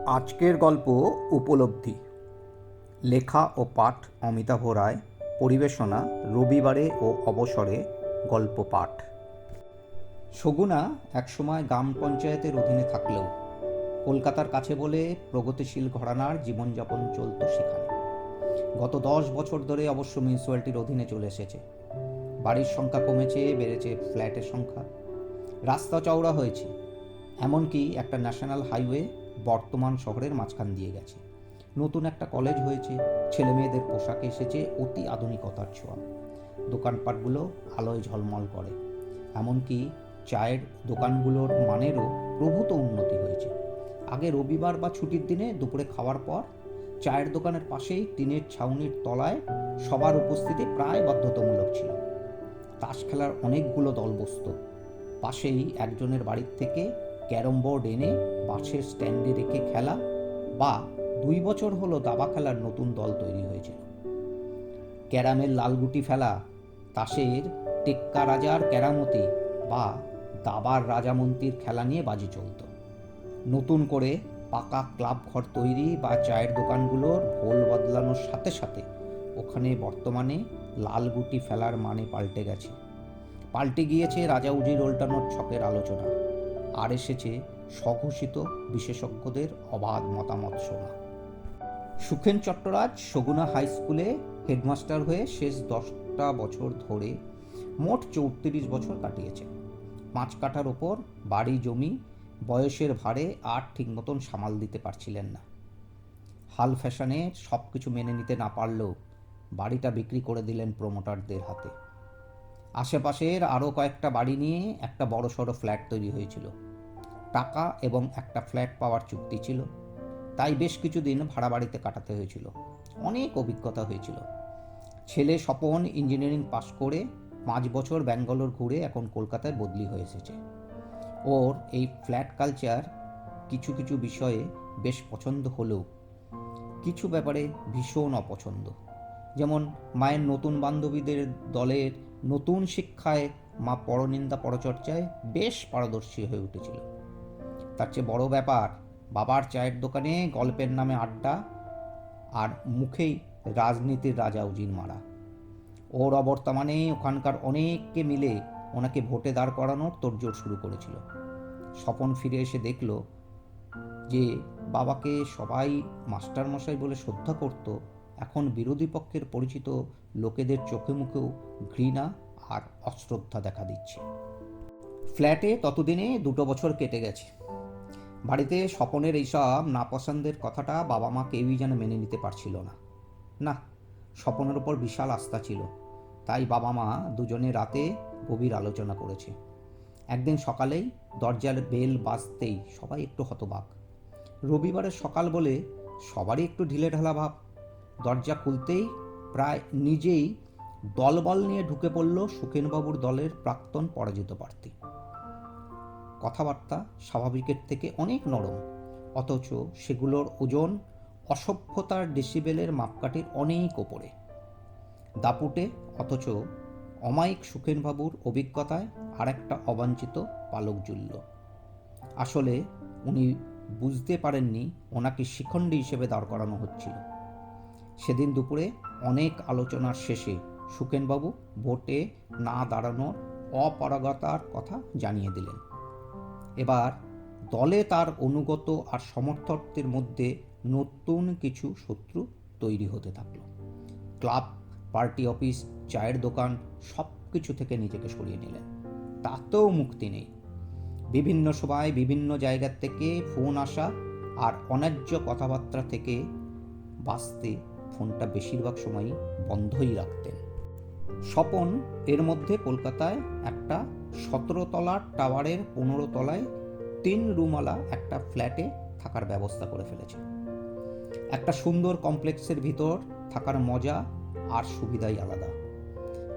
আজকের গল্প উপলব্ধি। লেখা ও পাঠ অমিতাভ রায়। পরিবেশনা রবিবারে ও অবসরে গল্প পাঠ। সগুনা একসময় গ্রাম পঞ্চায়েতের অধীনে থাকলেও কলকাতার কাছে বলে প্রগতিশীল ঘরানার জীবনযাপন চলত সেখানে। গত 10 বছর ধরে অবশ্য মিউনিসিপ্যালিটির অধীনে চলে এসেছে। বাড়ির সংখ্যা কমেছে, বেড়েছে ফ্ল্যাটের সংখ্যা, রাস্তা চওড়া হয়েছে, এমনকি একটা ন্যাশনাল হাইওয়ে বর্তমান শহরের মাঝখান দিয়ে গেছে। নতুন একটা কলেজ হয়েছে, ছেলে মেয়েদের পোশাকে এসেছে অতি আধুনিকতার ছোঁয়া। দোকানপাটগুলো আলোয় ঝলমল করে, এমনকি চায়ের দোকানগুলোর মানেরও প্রভূত উন্নতি হয়েছে। আগে রবিবার বা ছুটির দিনে দুপুরে খাওয়ার পর চায়ের দোকানের পাশেই টিনের ছাউনির তলায় সবার উপস্থিতি প্রায় বাধ্যতামূলক ছিল। তাস খেলার অনেকগুলো দল বসত। পাশেই একজনের বাড়ির থেকে ক্যারম বোর্ড এনে বাসের স্ট্যান্ডে রেখে খেলা, বা 2 বছর হলো দাবা খেলার নতুন দল তৈরি হয়েছিল। ক্যারামের লালগুটি ফেলা, তাসের টেক্কা রাজার কেরামতি বা দাবার রাজামন্ত্রীর খেলা নিয়ে বাজি চলত। নতুন করে পাকা ক্লাব ঘর তৈরি বা চায়ের দোকানগুলোর ভোল বদলানোর সাথে সাথে ওখানে বর্তমানে লালগুটি ফেলার মানে পাল্টে গিয়েছে রাজা উজির ওল্টানোর ছকের আলোচনা, আর এসেছে স্বঘোষিত বিশেষজ্ঞদের অবাধ মতামত শোনা। সুখেন চট্টরাজ সগুনা হাই স্কুলে হেডমাস্টার হয়ে শেষ 10টা বছর ধরে মোট 34 বছর কাটিয়েছে। 5 কাঠার ওপর বাড়ি জমি, বয়সের ভারে আর ঠিক মতন সামাল দিতে পারছিলেন না। হাল ফ্যাশনে সব কিছু মেনে নিতে না পারলেও বাড়িটা বিক্রি করে দিলেন প্রমোটারদের হাতে। আশেপাশের আরও কয়েকটা বাড়ি নিয়ে একটা বড়সড় ফ্ল্যাট তৈরি হয়েছিল। টাকা এবং একটা ফ্ল্যাট পাওয়ার চুক্তি ছিল, তাই বেশ কিছুদিন ভাড়া বাড়িতে কাটাতে হয়েছিল। অনেক অভিজ্ঞতা হয়েছিল। ছেলে স্বপন ইঞ্জিনিয়ারিং পাশ করে 5 বছর ব্যাঙ্গালোর ঘুরে এখন কলকাতায় বদলি হয়ে এসেছে। ওর এই ফ্ল্যাট কালচার কিছু কিছু বিষয়ে বেশ পছন্দ হলেও কিছু ব্যাপারে ভীষণ অপছন্দ। যেমন মায়ের নতুন বান্ধবীদের দলের নতুন শিক্ষায় মা পরনিন্দা পরচর্চায় বেশ পারদর্শী হয়ে উঠেছিল। তার চেয়ে বড় ব্যাপার বাবার চায়ের দোকানে গল্পের নামে আড্ডা, আর মুখেই রাজনীতির রাজা উজির মারা। ওর অবর্তমানে ওখানকার অনেককে মিলে ওনাকে ভোটে দাঁড় করানোর তোড়জোড় শুরু করেছিল। স্বপন ফিরে এসে দেখল যে বাবাকে সবাই মাস্টারমশাই বলে শ্রদ্ধা করত, এখন বিরোধী পক্ষের পরিচিত লোকেদের চোখে মুখেও ঘৃণা আর অশ্রদ্ধা দেখা দিচ্ছে। ফ্ল্যাটে ততদিনে 2 বছর কেটে গেছে। বাড়িতে স্বপনের এইসব নাপছন্দের কথাটা বাবা মা কেউই যেন মেনে নিতে পারছিল না। স্বপনের ওপর বিশাল আস্থা ছিল, তাই বাবা মা দুজনে রাতে গভীর আলোচনা করেছে। একদিন সকালেই দরজার বেল বাজতেই সবাই একটু হতবাক। রবিবারের সকাল বলে সবারই একটু ঢিলেঢালা ভাব। দরজা খুলতেই প্রায় নিজেই দলবল নিয়ে ঢুকে পড়ল সুখেনবাবুর দলের প্রাক্তন পরাজিত প্রার্থী। কথাবার্তা স্বাভাবিকের থেকে অনেক নরম, অথচ সেগুলোর ওজন অসভ্যতার ডেসিবেলের মাপকাঠির অনেক ওপরে। দাপুটে অথচ অমায়িক সুখেনবাবুর অভিজ্ঞতায় আর একটা অবাঞ্ছিত পালক জ্বলল। আসলে উনি বুঝতে পারেননি ওনাকে শিখণ্ডী হিসেবে দাঁড় করানো হচ্ছিল। সেদিন দুপুরে অনেক আলোচনার শেষে সুখেনবাবু ভোটে না দাঁড়ানোর অপারগতার কথা জানিয়ে দিলেন। এবার দলে তার অনুগত আর সমর্থকদের মধ্যে নতুন কিছু শত্রু তৈরি হতে থাকলো। ক্লাব, পার্টি অফিস, চায়ের দোকান সব কিছু থেকে নিজেকে সরিয়ে নিলেন। তাতেও মুক্তি নেই। বিভিন্ন সময় বিভিন্ন জায়গার থেকে ফোন আসা আর অন্যায্য কথাবার্তা থেকে বাঁচতে ফোনটা বেশিরভাগ সময়ই বন্ধই রাখতেন। স্বপন এর মধ্যে কলকাতায় একটা 17 তলার টাওয়ারের 15 তলায় 3 রুমওয়ালা একটা ফ্ল্যাটে থাকার ব্যবস্থা করে ফেলেছে। একটা সুন্দর কমপ্লেক্সের ভিতর থাকার মজা আর সুবিধাই আলাদা।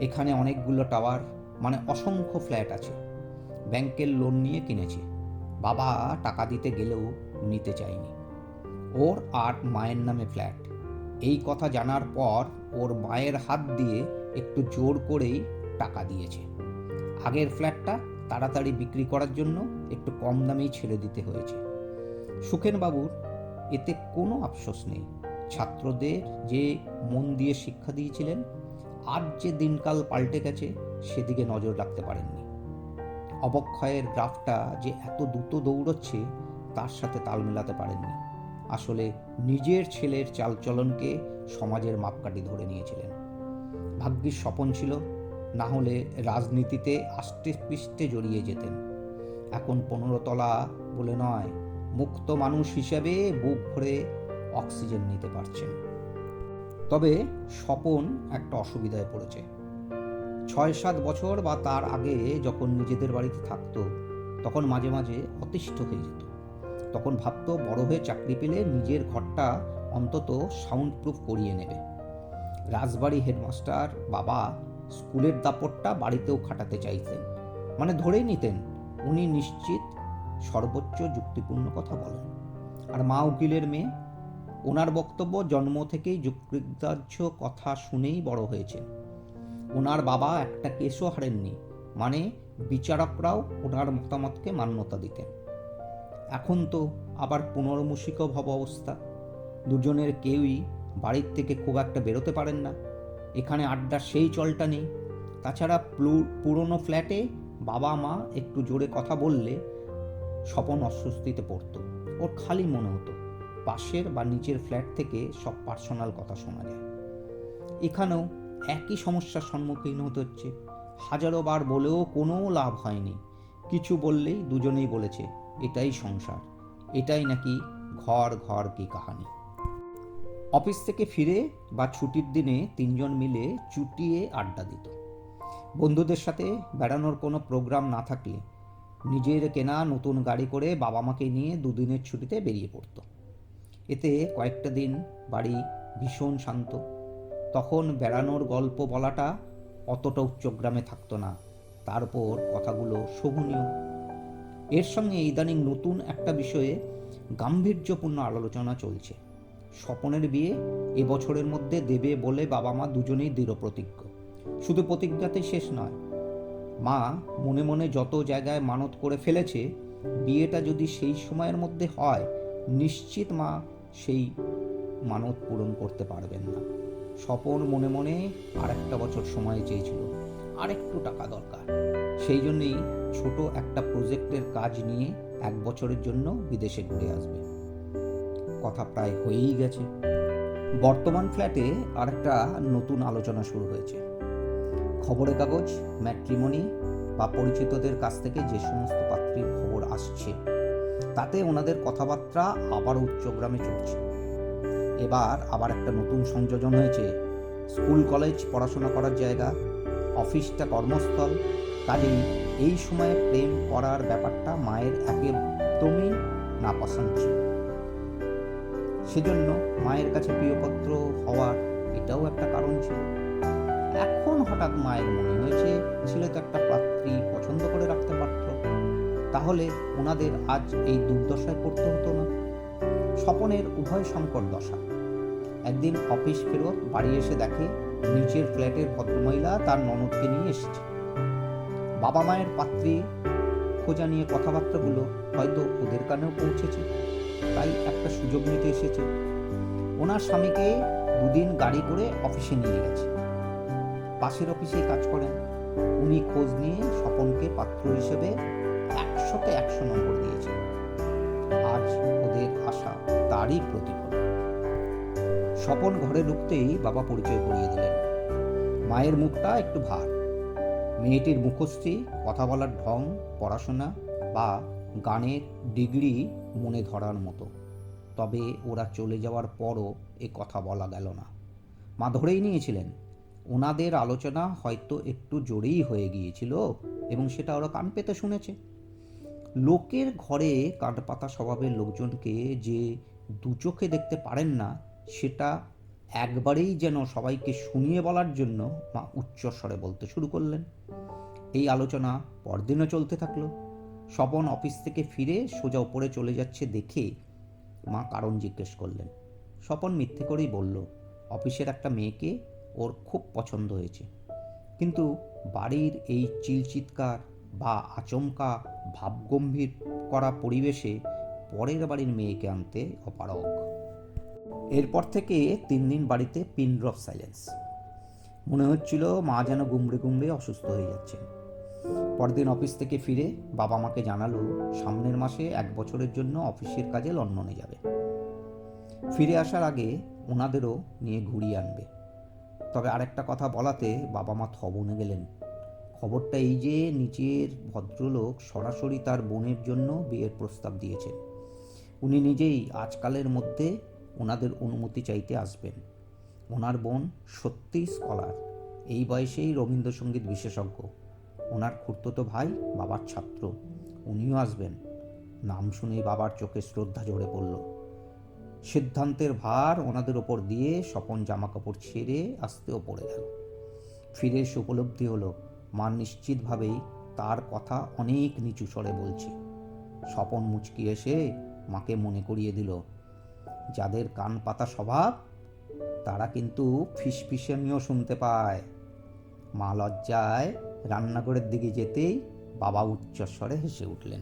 এখানে অনেকগুলো টাওয়ার, মানে অসংখ্য ফ্ল্যাট আছে। ব্যাংকের লোন নিয়ে কিনেছে। বাবা টাকা দিতে গেলেও নিতে চায়নি। ওর আর মায়ের নামে ফ্ল্যাট। এই কথা জানার পর ওর মায়ের হাত দিয়ে একটু জোর করেই টাকা দিয়েছে। আগের ফ্ল্যাটটা তাড়াতাড়ি বিক্রি করার জন্য একটু কম দামেই ছেড়ে দিতে হয়েছে। সুখেনবাবুর এতে কোনো আফসোস নেই। ছাত্রদের যে মন দিয়ে শিক্ষা দিয়েছিলেন, আজ যে দিনকাল পাল্টে গেছে সেদিকে নজর রাখতে পারেননি। অবক্ষয়ের গ্রাফটা যে এত দ্রুত দৌড়চ্ছে তার সাথে তাল মেলাতে পারেননি। আসলে নিজের ছেলের চালচলনকে সমাজের মাপকাঠি ধরে নিয়েছিলেন। ভাগ্যিস স্বপন ছিল, না হলে রাজনীতিতে আষ্টে পৃষ্ঠে জড়িয়ে যেতেন। এখন 15 তলা বলে নয়, মুক্ত মানুষ হিসেবে বুক ভরে অক্সিজেন নিতে পারছেন। তবে স্বপন একটা অসুবিধায় পড়েছে। 6-7 বছর বা তার আগে যখন নিজেদের বাড়িতে থাকতো, তখন মাঝে মাঝে অতিষ্ঠ হয়ে যেত। তখন ভাবতো বড় হয়ে চাকরি পেলে নিজের ঘরটা অন্তত সাউন্ড প্রুফ করিয়ে নেবে। রাজবাড়ি হেডমাস্টার বাবা স্কুলের দাপটটা বাড়িতেও খাটাতে চাইতেন, মানে ধরেই নিতেন উনি নিশ্চিত সর্বোচ্চ যুক্তিপূর্ণ কথা বলেন। আর মা উকিলের মেয়ে, ওনার বক্তব্য জন্ম থেকেই যুক্তিগ্রাহ্য কথা শুনেই বড় হয়েছে। ওনার বাবা একটা কেসও হারেননি, মানে বিচারকরাও ওনার মতামতকে মান্যতা দিতেন। এখন তো আবার পুনর্মূষিক ভব অবস্থা। দুজনের কেউই বাড়ির থেকে খুব একটা বেরোতে পারেন না। এখানে আড্ডার সেই চলটা নেই। তাছাড়া পুরনো ফ্ল্যাটে বাবা মা একটু জোরে কথা বললে স্বপন অস্বস্তিতে পড়তো। ওর খালি মনে হতো পাশের বা নিচের ফ্ল্যাট থেকে সব পার্সোনাল কথা শোনা যায়। এখানেও একই সমস্যার সম্মুখীন হতে হচ্ছে। হাজারো বার বলেও কোনো লাভ হয়নি। কিছু বললেই দুজনেই বলেছে এটাই সংসার, এটাই নাকি ঘর ঘর কি কাহানি। অফিস থেকে ফিরে বা ছুটির দিনে তিনজন মিলে চুটিয়ে আড্ডা দিত। বন্ধুদের সাথে বেড়ানোর কোনো প্রোগ্রাম না থাকলে নিজের কেনা নতুন গাড়ি করে বাবা মাকে নিয়ে দুদিনের ছুটিতে বেরিয়ে পড়তো। এতে কয়েকটা দিন বাড়ি ভীষণ শান্ত। তখন বেড়ানোর গল্প বলাটা অতটা উচ্চগ্রামে থাকতো না, তারপর কথাগুলো শোভনীয়। এর সঙ্গে ইদানিং নতুন একটা বিষয়ে গাম্ভীর্যপূর্ণ আলোচনা চলছে। স্বপনের বিয়ে এবছরের মধ্যে দেবে বলে বাবা মা দুজনেই দৃঢ় প্রতিজ্ঞ। শুধু প্রতিজ্ঞাতেই শেষ নয়, মা মনে মনে যত জায়গায় মানত করে ফেলেছে, বিয়েটা যদি সেই সময়ের মধ্যে হয় নিশ্চিত মা সেই মানত পূরণ করতে পারবেন না। স্বপন মনে মনে আরেকটা বছর সময় চেয়েছিল, আরেকটু টাকা দরকার। সেই জন্যই ছোট একটা প্রজেক্টের কাজ নিয়ে 1 বছরের জন্য বিদেশে ঘুরে আসবে। কথা প্রায় হয়েই গেছে। বর্তমান ফ্ল্যাটে আরেকটা নতুন আলোচনা শুরু হয়েছে। খবরের কাগজ, ম্যাট্রিমনি বা পরিচিতদের কাছ থেকে যে সমস্ত পাত্রীর খবর আসছে, তাতে ওনাদের কথাবার্তা আবার উচ্চগ্রামে চলছে। এবার আবার একটা নতুন সংযোজন হয়েছে। স্কুল কলেজ পড়াশোনা করার জায়গা, অফিসটা কর্মস্থল, কাজেই এই সময়ে প্রেম করার ব্যাপারটা মায়ের একদমই নাপসন্দ ছিল। সেজন্য মায়ের কাছে প্রিয়পাত্র হওয়ার এটাও একটা কারণ ছিল। এখন হঠাৎ মায়ের মনে হয়েছে ছেলে তো একটা পাত্রী পছন্দ করে রাখতে পারত, তাহলে ওনাদের আজ এই দুর্দশায় পড়তে হতো না। স্বপনের উভয় সংকট দশা। একদিন অফিস ফেরত বাড়ি এসে দেখে নিচের ফ্ল্যাটের ভদ্রমহিলা তার ননদকে নিয়ে এসেছে। বাবা মায়ের পাত্রী খোঁজা নিয়ে কথাবার্তাগুলো হয়তো ওদের কানেও পৌঁছেছে, তাই একটা সুযোগ নিতে এসেছে। ওনার স্বামীকে 2 দিন গাড়ি করে অফিসে নিয়ে গেছে। পাশের অফিসে কাজ করেন উনি। খোঁজ নিয়ে স্বপনকে পাত্র হিসেবে 100তে 100 নম্বর দিয়েছে। আজ ওদের আশা তারই প্রতিফল। স্বপন ঘরে ঢুকতেই বাবা পরিচয় করিয়ে দিলেন। মায়ের মুখটা একটু ভার, মেয়েটির মুখশ্রী, কথা বলার ঢং, পড়াশোনা বা গানের ডিগ্রি মনে ধরার মতো। তবে ওরা চলে যাওয়ার পরও এ কথা বলা গেল না। মা ধরেই নিয়েছিলেন ওনাদের আলোচনা হয়তো একটু জোরেই হয়ে গিয়েছিল এবং সেটা ওরা কান পেতে শুনেছে। লোকের ঘরে কাঠপাতা স্বভাবের লোকজনকে যে দু চোখে দেখতে পারেন না, সেটা একবারেই যেন সবাইকে শুনিয়ে বলার জন্য মা উচ্চস্বরে বলতে শুরু করলেন। এই আলোচনা পরদিনও চলতে থাকলো। স্বপন অফিস থেকে ফিরে সোজা উপরে চলে যাচ্ছে দেখে মা কারণ জিজ্ঞেস করলেন। স্বপন মিথ্যে করেই বলল অফিসের একটা মেয়েকে ওর খুব পছন্দ হয়েছে, কিন্তু বাড়ির এই চিলচিৎকার বা আচমকা ভাবগম্ভীর করা পরিবেশে পরের বাড়ির মেয়েকে আনতে অপারগ। এরপর থেকে 3 দিন বাড়িতে পিন ড্রপ সাইলেন্স। মনে হচ্ছিল মা যেন গুমড়ে গুমড়ে অসুস্থ হয়ে যাচ্ছেন। পরদিন অফিস থেকে ফিরে বাবা মাকে জানালো সামনের মাসে 1 বছরের জন্য অফিসের কাজে লন্ডনে যাবে। ফিরে আসার আগে ওনাদেরও নিয়ে ঘুরিয়ে আনবে। তবে আরেকটা কথা বলাতে বাবা মা থবনে গেলেন। খবরটা এই যে নিচের ভদ্রলোক সরাসরি তার বোনের জন্য বিয়ের প্রস্তাব দিয়েছেন। উনি নিজেই আজকালের মধ্যে ওনাদের অনুমতি চাইতে আসবেন। ওনার বোন সত্যিই স্কলার, এই বয়সেই রবীন্দ্রসঙ্গীত বিশেষজ্ঞ। ওনার খুড়তুতো ভাই বাবার ছাত্র, উনিও আসবেন। নাম শুনেই বাবার চোখে শ্রদ্ধা ঝরে পড়ল। সিদ্ধান্তের ভার ওনাদের ওপর দিয়ে স্বপন জামাকাপড় ছেড়ে আসতেও পড়ে গেল। ফিরে এসে উপলব্ধি হলো মা নিশ্চিতভাবেই তার কথা অনেক নিচু স্বরে বলছে। স্বপন মুচকি এসে মাকে মনে করিয়ে দিল, যাদের কান পাতা স্বভাব তারা কিন্তু ফিসফিসানিও শুনতে পায়। মা লজ্জায় রান্নাঘরের দিকে যেতেই বাবা উচ্চস্বরে হেসে উঠলেন।